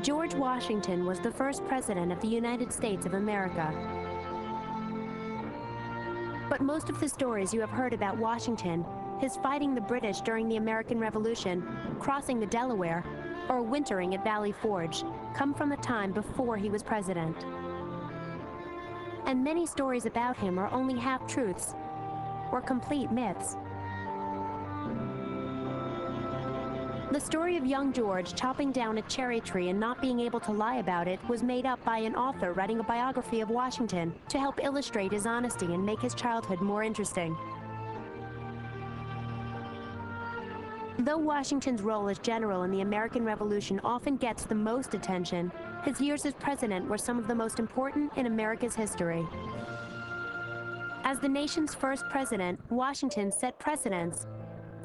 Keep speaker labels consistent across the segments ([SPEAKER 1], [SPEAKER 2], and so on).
[SPEAKER 1] George Washington was the first president of the United States of America. But most of the stories you have heard about Washington, his fighting the British during the American Revolution, crossing the Delaware, or wintering at Valley Forge, come from the time before he was president. And many stories about him are only half-truths or complete myths. The story of young George chopping down a cherry tree and not being able to lie about it was made up by an author writing a biography of Washington to help illustrate his honesty and make his childhood more interesting. Though Washington's role as general in the American Revolution often gets the most attention, his years as president were some of the most important in America's history. As the nation's first president, Washington set precedents,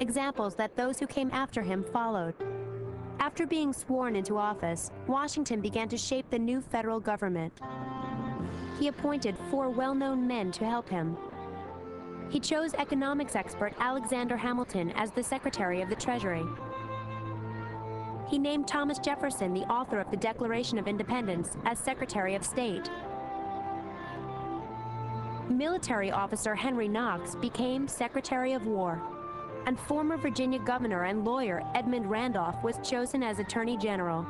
[SPEAKER 1] examples that those who came after him followed. After being sworn into office, Washington began to shape the new federal government. He appointed 4 well-known men to help him. He chose economics expert Alexander Hamilton as the Secretary of the Treasury. He named Thomas Jefferson, the author of the Declaration of Independence, as Secretary of State. Military officer Henry Knox became Secretary of War, and former Virginia governor and lawyer Edmund Randolph was chosen as Attorney General.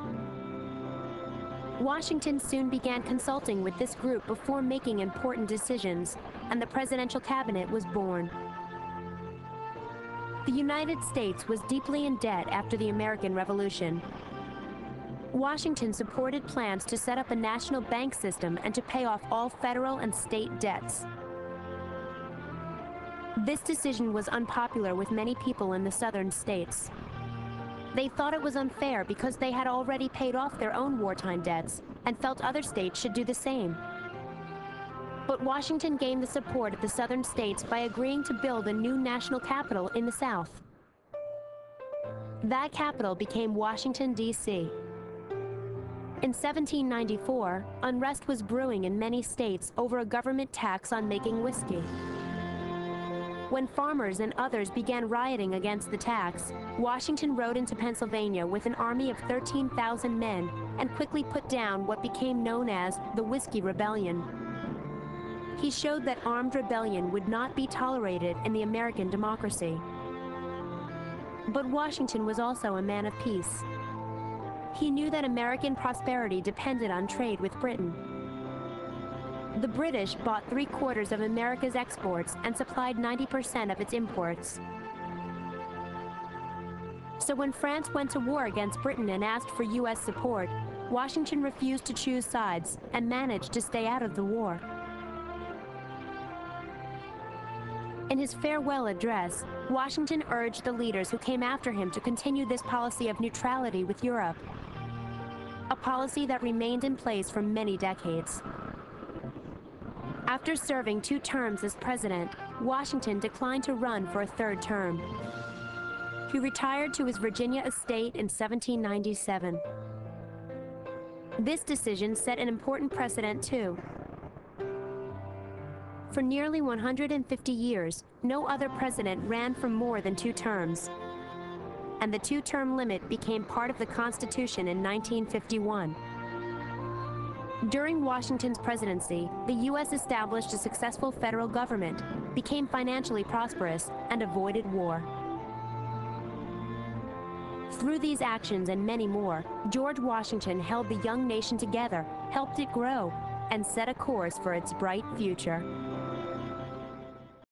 [SPEAKER 1] Washington soon began consulting with this group before making important decisions, and the presidential cabinet was born. The United States was deeply in debt after the American Revolution. Washington supported plans to set up a national bank system and to pay off all federal and state debts. This decision was unpopular with many people in the southern states. They thought it was unfair because they had already paid off their own wartime debts and felt other states should do the same. But Washington gained the support of the southern states by agreeing to build a new national capital in the South. That capital became Washington, D.C. In 1794, unrest was brewing in many states over a government tax on making whiskey. When farmers and others began rioting against the tax, Washington rode into Pennsylvania with an army of 13,000 men and quickly put down what became known as the Whiskey Rebellion. He showed that armed rebellion would not be tolerated in the American democracy. But Washington was also a man of peace. He knew that American prosperity depended on trade with Britain. The British bought 3/4 of America's exports and supplied 90% of its imports. So when France went to war against Britain and asked for U.S. support, Washington refused to choose sides and managed to stay out of the war. In his farewell address, Washington urged the leaders who came after him to continue this policy of neutrality with Europe, a policy that remained in place for many decades. After serving 2 terms as president, Washington declined to run for a 3rd term. He retired to his Virginia estate in 1797. This decision set an important precedent, too. For nearly 150 years, no other president ran for more than 2 terms. And the 2-term limit became part of the Constitution in 1951. During Washington's presidency, the U.S. established a successful federal government, became financially prosperous, and avoided war. Through these actions and many more, George Washington held the young nation together, helped it grow, and set a course for its bright future.